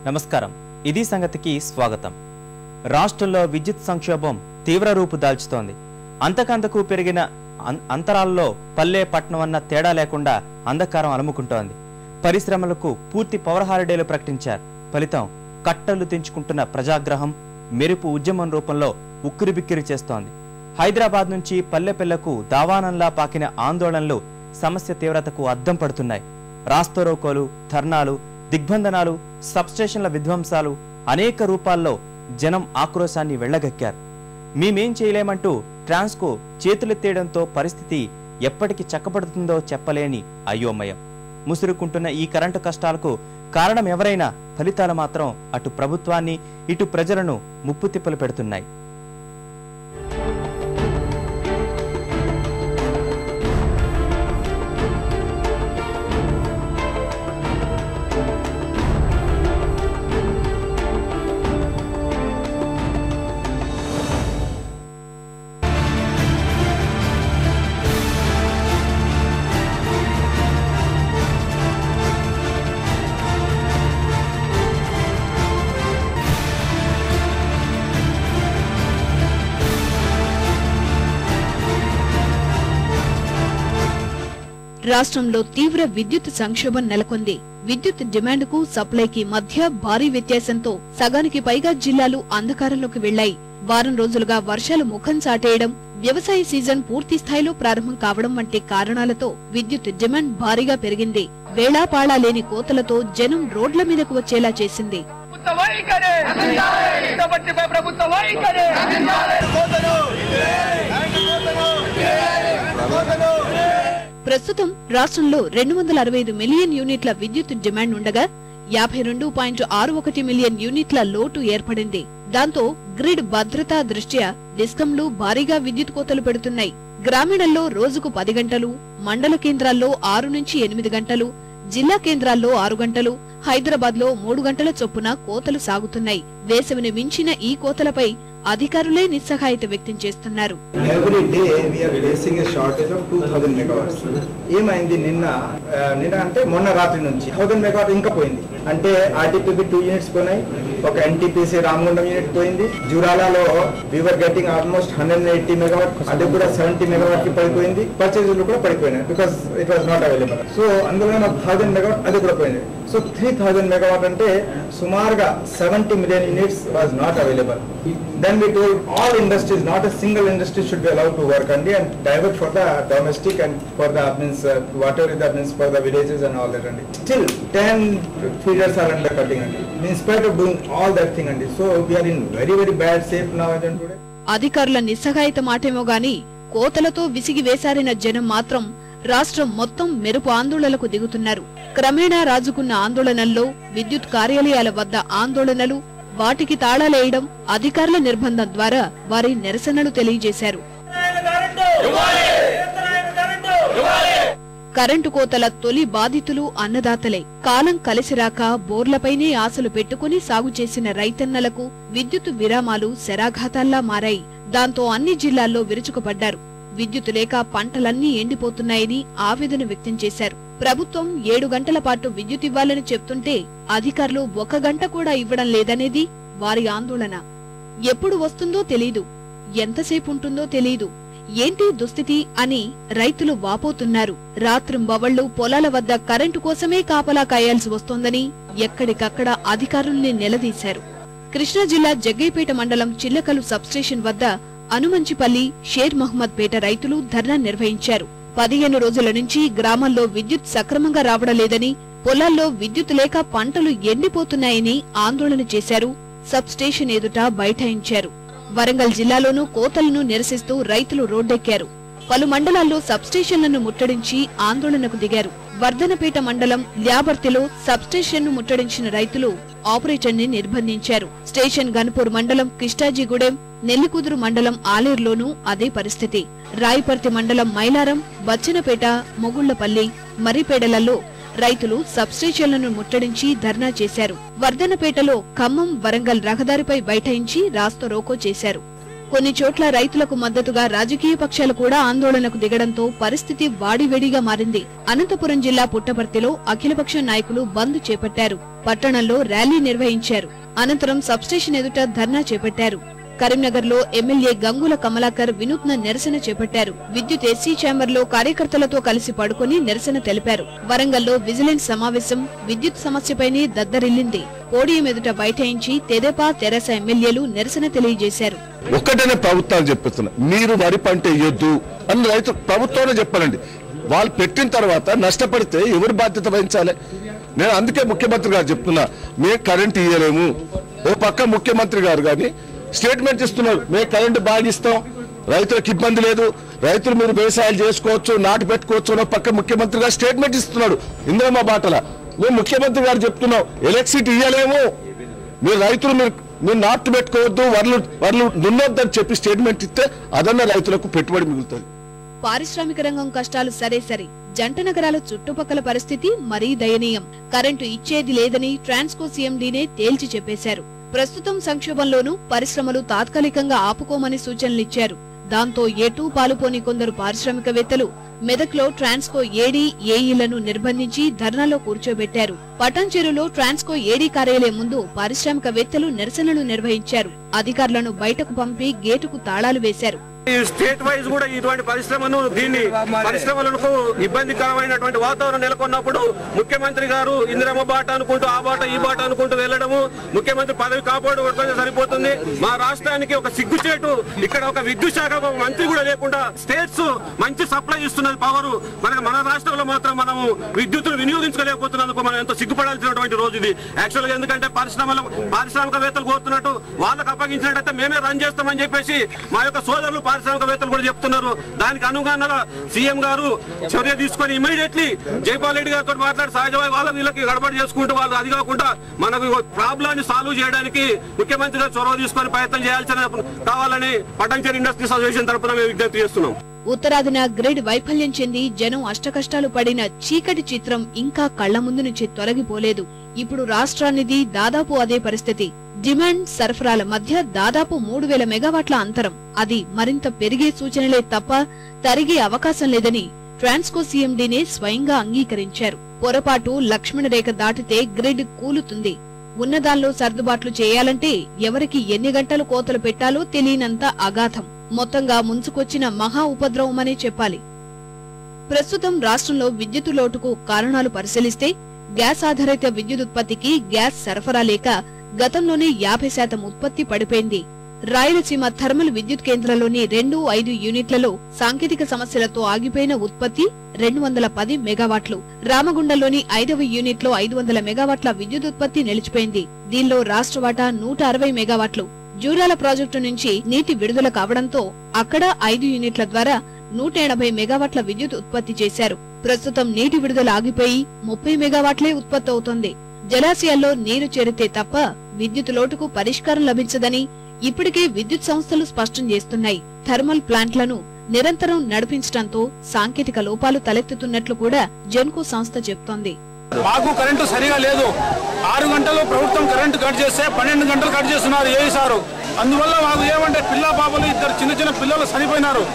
నమస్కారం ఇది సంగతికి స్వాగతం రాష్ట్రంలో విద్యుత్ సంక్షోభం తీవ్ర రూపు దాల్చుతోంది అంతకంతకు పెరిగిన అంతరాల్లో పల్లె పట్టణం అన్న తేడా లేకుండా అంధకారం అలుముకుంటోంది పరిశ్రమలకు పూర్తి పవర్ హాలిడేలు ప్రకటించారు ఫలితం కట్టలు తెంచుకుంటున్న ప్రజాగ్రహం మెరుపు ఉద్యమం రూపంలో ఉక్కిరిబిక్కిరి చేస్తోంది హైదరాబాద్ నుంచి పల్లెపెళ్లకు దావానంలా పాకిన ఆందోళనలు సమస్య తీవ్రతకు అద్దం పడుతున్నాయి రాస్తారోకోలు ధర్నాలు దిగ్బంధనాలు సబ్స్టేషన్ల విధ్వంసాలు అనేక రూపాల్లో జనం ఆక్రోశాన్ని వెళ్లగక్కారు మేమేం చేయలేమంటూ ట్రాన్స్కో చేతులెత్తేయడంతో పరిస్థితి ఎప్పటికి చక్కబడుతుందో చెప్పలేని అయోమయం ముసురుకుంటున్న ఈ కరెంటు కష్టాలకు కారణం ఎవరైనా ఫలితాలు మాత్రం అటు ప్రభుత్వాన్ని ఇటు ప్రజలను ముప్పు తిప్పలు పెడుతున్నాయి రాష్ట్రంలో తీవ్ర విద్యుత్ సంక్షోభం నెలకొంది విద్యుత్ డిమాండ్కు సప్లైకి మధ్య భారీ వ్యత్యాసంతో సగానికి పైగా జిల్లాలు అంధకారంలోకి వెళ్లాయి వారం రోజులుగా వర్షాలు ముఖం చాటేయడం వ్యవసాయ సీజన్ పూర్తి స్థాయిలో ప్రారంభం కావడం వంటి కారణాలతో విద్యుత్ డిమాండ్ భారీగా పెరిగింది వేళాపాళా లేని కోతలతో జనం రోడ్ల మీదకు వచ్చేలా చేసింది ప్రస్తుతం రాష్ట్రంలో 265 మిలియన్ యూనిట్ల విద్యుత్ డిమాండ్ ఉండగా 52.61 మిలియన్ యూనిట్ల లోటు ఏర్పడింది దాంతో గ్రిడ్ భద్రతా దృష్ట్యా డిస్కంలు భారీగా విద్యుత్ కోతలు పెడుతున్నాయి గ్రామీణంలో రోజుకు 10 గంటలు మండల కేంద్రాల్లో 6 నుంచి 8 గంటలు జిల్లా కేంద్రాల్లో 6 గంటలు హైదరాబాద్ లో 3 గంటల చొప్పున కోతలు సాగుతున్నాయి వేసవిని మించిన ఈ కోతలపై అధికారులే నిస్సహాయత వ్యక్తం చేస్తున్నారు every day we are facing a shortage of 2000 megawatts ఏమైంది నిన్న అంటే మొన్న రాత్రి నుంచి 1000 మెగావాట్ ఇంకా పోయింది అంటే ఆర్టీపీకి 2 యూనిట్స్ పోయినాయి ఒక ఎన్టీపీసీ రామగుండం యూనిట్ పోయింది జూరాలలో వి వర్ గెటింగ్ ఆల్మోస్ట్ 180 మెగావాట్ అది కూడా 70 మెగావాట్ కి పడిపోయింది పర్చేజులు కూడా పడిపోయినాయి because it was not available so అందులో 1000 మెగావాట్ అది కూడా పోయింది సో 3000 మెగావాట్ అంటే సుమారుగా 70 million units was not available then we told all industries not a single industry should be allowed to work and divert for the domestic and for the whatever that means for the villages and all that and still 10 feeders are under cutting and in spite of doing all that thing and so we are in very bad shape now and today అధికారుల నిస్సహాయత మాటేమో గాని కోతలతో విసిగి వేసారిన జనం మాత్రం రాష్ట్రం మొత్తం మెరుపు ఆందోళనలకు దిగుతున్నారు క్రమేణా రాజుకున్న ఆందోళనల్లో విద్యుత్ కార్యాలయాల వద్ద ఆందోళనలు వాటికి తాళాలేయడం అధికారుల నిర్బంధం ద్వారా వారి నిరసనలు తెలియజేశారు కరెంటు కోతల తొలి బాధితులు అన్నదాతలే కాలం కలిసిరాక బోర్లపైనే ఆశలు పెట్టుకుని సాగు చేసిన రైతన్నలకు విద్యుత్ విరామాలు శరాఘాతాల్లా మారాయి దాంతో అన్ని జిల్లాల్లో విరుచుకుపడ్డారు విద్యుత్ లేక పంటలన్నీ ఎండిపోతున్నాయని ఆవేదన వ్యక్తం చేశారు ప్రభుత్వం 7 గంటల పాటు విద్యుత్ ఇవ్వాలని చెప్తుంటే అధికారులు 1 గంట కూడా ఇవ్వడం లేదనేది వారి ఆందోళన ఎప్పుడు వస్తుందో తెలీదు ఎంతసేపు ఉంటుందో తెలీదు ఏంటి దుస్థితి అని రైతులు వాపోతున్నారు రాత్రింబవళ్లు పొలాల వద్ద కరెంటు కోసమే కాపలా కాయాల్సి వస్తోందని ఎక్కడికక్కడ అధికారుల్ని నిలదీశారు కృష్ణా జిల్లా జగ్గయ్యపేట మండలం చిల్లకలు సబ్స్టేషన్ వద్ద అనుమంచిపల్లి షేర్ మహమ్మద్ పేట రైతులు ధర్నా నిర్వహించారు 15 రోజుల నుంచి గ్రామాల్లో విద్యుత్ సక్రమంగా రావడం లేదని పొలాల్లో విద్యుత్ లేక పంటలు ఎండిపోతున్నాయని ఆందోళన చేశారు సబ్స్టేషన్ ఎదుట బైఠాయించారు వరంగల్ జిల్లాలోనూ కోతలను నిరసిస్తూ రైతులు రోడ్డెక్కారు పలు మండలాల్లో సబ్స్టేషన్లను ముట్టడించి ఆందోళనకు దిగారు వర్ధనపేట మండలం ల్యాబర్తిలో సబ్స్టేషన్ ను ముట్టడించిన రైతులు ఆపరేటర్ ని నిర్బంధించారు స్టేషన్ గన్పూర్ మండలం కిష్టాజీగూడెం నెల్లికుదురు మండలం ఆలేరులోనూ అదే పరిస్థితి రాయపర్తి మండలం మైలారం బచ్చనపేట మొగుళ్లపల్లి మర్రిపేడలలో రైతులు సబ్స్టేషన్లను ముట్టడించి ధర్నా చేశారు వర్ధనపేటలో ఖమ్మం వరంగల్ రహదారిపై బైఠాయించి రాస్తారోకో చేశారు కొన్ని చోట్ల రైతులకు మద్దతుగా రాజకీయ పక్షాలు కూడా ఆందోళనకు దిగడంతో పరిస్థితి వాడివేడిగా మారింది. అనంతపురం జిల్లా పుట్టపర్తిలో అఖిలపక్ష నాయకులు బంద్ చేపట్టారు. పట్టణంలో ర్యాలీ నిర్వహించారు. అనంతరం సబ్స్టేషన్ ఎదుట ధర్నా చేపట్టారు. కరీంనగర్ లో ఎమ్మెల్యే గంగుల కమలాకర్ వినూత్న నిరసన చేపట్టారు. విద్యుత్ ఎస్సీ ఛాంబర్ లో కార్యకర్తలతో కలిసి పడుకుని నిరసన తెలిపారు. వరంగల్లో విజిలెన్స్ సమావేశం విద్యుత్ సమస్యపైనే దద్దరిల్లింది. పోడియం ఎదుట బైఠాయించి తెదేపా తెరాస ఎమ్మెల్యేలు నిరసన తెలియజేశారు. ఒక్కటనే ప్రభుత్వాలు చెప్తున్నా, మీరు వరి పంట వేయొద్దు అని రైతు ప్రభుత్వమే చెప్పాలండి. వాళ్ళు పెట్టిన తర్వాత నష్టపడితే ఎవరు బాధ్యత వహించాలి? నేను అందుకే ముఖ్యమంత్రి గారు చెప్తున్నా, మేము కరెంట్ ఇయ్యలేము. ఓ పక్క ముఖ్యమంత్రి గారు కానీ స్టేట్మెంట్ ఇస్తున్నారు, మేము కరెంటు బాగా ఇస్తాం, రైతులకు ఇబ్బంది లేదు, రైతులు మీరు వ్యవసాయాలు చేసుకోవచ్చు, నాటు పెట్టుకోవచ్చు అని పక్క ముఖ్యమంత్రి గారు స్టేట్మెంట్ ఇస్తున్నాడు. ఇందిరమ్మ బాటల మేము ముఖ్యమంత్రి గారు చెప్తున్నాం, ఎలక్ట్రిసిటీ ఇయ్యలేము, మీరు రైతులు మీరు నాటు పెట్టుకోవద్దు, వర్లు దున్నొద్దని చెప్పి స్టేట్మెంట్ ఇస్తే అదన్న రైతులకు పెట్టుబడి మిగులుతుంది. పారిశ్రామిక రంగం కష్టాలు సరే జంట నగరాల చుట్టుపక్కల పరిస్థితి మరీ దయనీయం. కరెంటు ఇచ్చేది లేదని ట్రాన్స్కో సీఎండీనే తేల్చి చెప్పేశారు. ప్రస్తుతం సంక్షోభంలోనూ పరిశ్రమలు తాత్కాలికంగా ఆపుకోమని సూచనలిచ్చారు. దాంతో ఏటూ పాలుపోని కొందరు పారిశ్రామికవేత్తలు మెదక్లో ట్రాన్స్కో ఏడీ ఏఈలను నిర్బంధించి ధర్నాలో కూర్చోబెట్టారు. పటాన్చెరులో ట్రాన్స్కో ఏడీ కార్యాలయం ముందు పారిశ్రామికవేత్తలు నిరసనలు నిర్వహించారు. అధికారులను బయటకు పంపి గేటుకు తాళాలు వేశారు. స్టేట్ వైజ్ కూడా ఇటువంటి పరిశ్రమలకు ఇబ్బందికరమైనటువంటి వాతావరణం నెలకొన్నప్పుడు ముఖ్యమంత్రి గారు ఇందిరమ్మ బాట అనుకుంటూ ఆ బాట ఈ బాట అనుకుంటూ వెళ్లడము, ముఖ్యమంత్రి పదవి కాపాడుకోవడం సరిపోతుంది. మా రాష్ట్రానికి ఒక సిగ్గుచేటు, ఇక్కడ ఒక విద్యుత్ శాఖ మంత్రి కూడా లేకుండా స్టేట్స్ మంచి సప్లై ఇస్తున్నది పవర్, మన రాష్ట్రంలో మాత్రం మనము విద్యుత్తును వినియోగించుకోలేకపోతున్నందుకు మనం ఎంతో సిగ్గుపడాల్సినటువంటి రోజు ఇది. యాక్చువల్ గా ఎందుకంటే పారిశ్రామికవేత్తలు కోరుతున్నట్టు వాళ్ళకు అప్పగించినట్టయితే మేమే రన్ చేస్తామని చెప్పేసి మా యొక్క సోదరులు పారిశ్రామికవేత్తలు కూడా చెప్తున్నారు. దానికి అనుగుణంగా సీఎం గారు చర్య తీసుకొని ఇమీడియట్లీ జైపాల్ రెడ్డి గారితో మాట్లాడి సహజవాయి వాళ్ళ వీళ్ళకి గడబడి చేసుకుంటూ వాళ్ళు అది కాకుండా మనకు ప్రాబ్లాన్ని సాల్వ్ చేయడానికి ముఖ్యమంత్రి గారు చొరవ తీసుకొని ప్రయత్నం చేయాల్సిన కావాలని పటాన్చెరు ఇండస్ట్రీస్ అసోసియేషన్ తరఫున మేము విజ్ఞప్తి చేస్తున్నాం. ఉత్తరాదిన గ్రిడ్ వైఫల్యం చెంది జనం అష్టకష్టాలు పడిన చీకటి చిత్రం ఇంకా కళ్ల ముందు నుంచి తొలగిపోలేదు. ఇప్పుడు రాష్ట్రానిది దాదాపు అదే పరిస్థితి. డిమాండ్ సరఫరాల మధ్య దాదాపు 3000 మెగావాట్ల అంతరం. అది మరింత పెరిగే సూచనలే తప్ప తరిగే అవకాశం లేదని ట్రాన్స్కో సీఎండీనే స్వయంగా అంగీకరించారు. పొరపాటు లక్ష్మణ రేఖ దాటితే గ్రిడ్ కూలుతుంది. ఉన్నదాల్లో సర్దుబాట్లు చేయాలంటే ఎవరికి ఎన్ని గంటలు కోతలు పెట్టాలో తెలియనంత అగాధం. మొత్తంగా ముంచుకొచ్చిన మహా ఉపద్రవమనే చెప్పాలి. ప్రస్తుతం రాష్ట్రంలో విద్యుత్ లోటుకు కారణాలు పరిశీలిస్తే గ్యాస్ ఆధారిత విద్యుత్ ఉత్పత్తికి గ్యాస్ సరఫరా లేక గతంలోనే 50% ఉత్పత్తి పడిపోయింది. రాయలసీమ థర్మల్ విద్యుత్ కేంద్రంలోని 2-5 యూనిట్లలో సాంకేతిక సమస్యలతో ఆగిపోయిన ఉత్పత్తి 210 మెగావాట్లు. రామగుండంలోని 5వ యూనిట్లో 500 మెగావాట్ల విద్యుత్ ఉత్పత్తి నిలిచిపోయింది. దీనిలో రాష్ట్ర వాటా 160 మెగావాట్లు. జూరాల ప్రాజెక్టు నుంచి నీటి విడుదల కావడంతో అక్కడ 5 యూనిట్ల ద్వారా 180 మెగావాట్ల విద్యుత్ ఉత్పత్తి చేశారు. ప్రస్తుతం నీటి విడుదల ఆగిపోయి 30 మెగావాట్లే ఉత్పత్తి అవుతోంది. జలాశయాల్లో నీరు చేరితే తప్ప విద్యుత్ లోటుకు పరిష్కారం లభించదని ఇప్పటికే విద్యుత్ సంస్థలు స్పష్టం చేస్తున్నాయి. థర్మల్ ప్లాంట్లను నిరంతరం నడిపించడంతో సాంకేతిక లోపాలు తలెత్తుతున్నట్లు కూడా జెన్కో సంస్థ చెప్తోంది. మాకు కరెంటు సరిగా లేదు. 6 గంటలు ప్రభుత్వం కరెంటు కట్ చేస్తే 12 గంటలు కట్ చేస్తున్నారు ఏఈ సారు. అందువల్ల మాకు ఏమంటే పిల్ల పాపలు 2 చిన్న పిల్లలు చనిపోయినారు.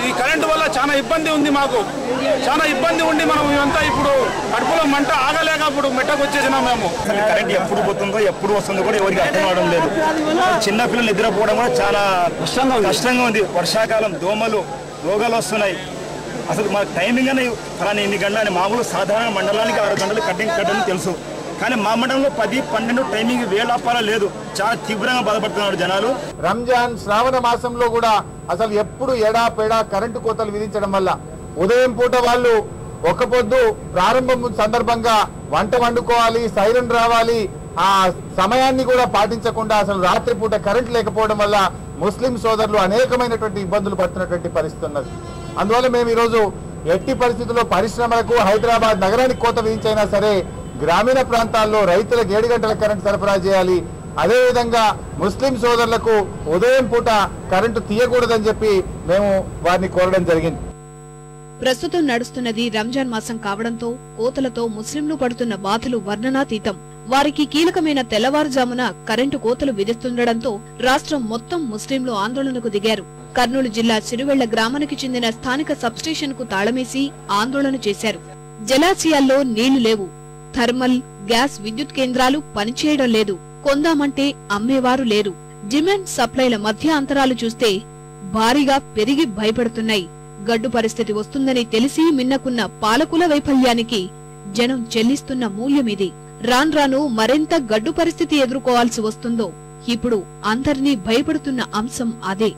ఈ కరెంటు వల్ల చాలా ఇబ్బంది ఉంది. మాకు చాలా ఇబ్బంది ఉండి మనం ఇదంతా ఇప్పుడు కడుపులో మంట ఆగలేక ఇప్పుడు మెట్టకు వచ్చేసినాం మేము. కరెంట్ ఎప్పుడు పోతుందో ఎప్పుడు వస్తుందో కూడా ఎవరికి అర్థం అవడం లేదు. చిన్న పిల్లలు నిద్రపోవడం కూడా చాలా కష్టంగా ఉంది. వర్షాకాలం దోమలు రోగాలు వస్తున్నాయి. అసలు మా టైమింగ్ అనే కానీ ఎన్ని గంటలు అని మామూలు సాధారణ మండలానికి 6 గంటలు కట్టడం తెలుసు. కానీ మా మండలంలో 10-12 టైమింగ్ వేళాపాల లేదు. చాలా తీవ్రంగా బాధపడుతున్నారు జనాలు. రంజాన్ శ్రావణ మాసంలో కూడా అసలు ఎప్పుడు ఎడాపెడా కరెంటు కోతలు విధించడం వల్ల ఉదయం పూట వాళ్ళు ఒక పొద్దు ప్రారంభం సందర్భంగా వంట వండుకోవాలి, సైరన్ రావాలి, ఆ సమయాన్ని కూడా పాటించకుండా అసలు రాత్రి పూట కరెంట్ లేకపోవడం వల్ల ముస్లిం సోదరులు అనేకమైనటువంటి ఇబ్బందులు పడుతున్నటువంటి పరిస్థితి ఉన్నది. అందువల్ల మేము ఈరోజు ఎట్టి పరిస్థితుల్లో పరిశ్రమలకు హైదరాబాద్ నగరానికి కోత విధించైనా సరే గ్రామీణ ప్రాంతాల్లో రైతులకు 7 గంటల కరెంట్ సరఫరా చేయాలి. అదేవిధంగా ముస్లిం సోదరులకు ఉదయం పూట కరెంటు తీయకూడదని చెప్పి మేము వారిని కోరడం జరిగింది. ప్రస్తుతం నడుస్తున్నది రంజాన్ మాసం కావడంతో కోతలతో ముస్లింలు పడుతున్న బాధలు వర్ణనాతీతం. వారికి కీలకమైన తెల్లవారుజామున కరెంటు కోతలు విధిస్తుండటంతో రాష్ట్రం మొత్తం ముస్లింలు ఆందోళనకు దిగారు. కర్నూలు జిల్లా సిరువెళ్ల గ్రామానికి చెందిన స్థానిక సబ్స్టేషన్ కు తాళమేసి ఆందోళన చేశారు. జలాశయాల్లో నీళ్లు లేవు, థర్మల్, గ్యాస్ విద్యుత్ కేంద్రాలు పనిచేయడం లేదు, కొందామంటే అమ్మేవారు లేరు. డిమాండ్ సప్లైల మధ్య అంతరాలు చూస్తే భారీగా పెరిగి భయపడుతున్నాయి. గడ్డు పరిస్థితి వస్తుందని తెలిసి మిన్నకున్న పాలకుల వైఫల్యానికి జనం చెల్లిస్తున్న మూల్యమిది. రాన్రాను మరింత గడ్డు పరిస్థితి ఎదుర్కోవాల్సి వస్తుందో ఇప్పుడు అందర్నీ భయపడుతున్న అంశం అదే.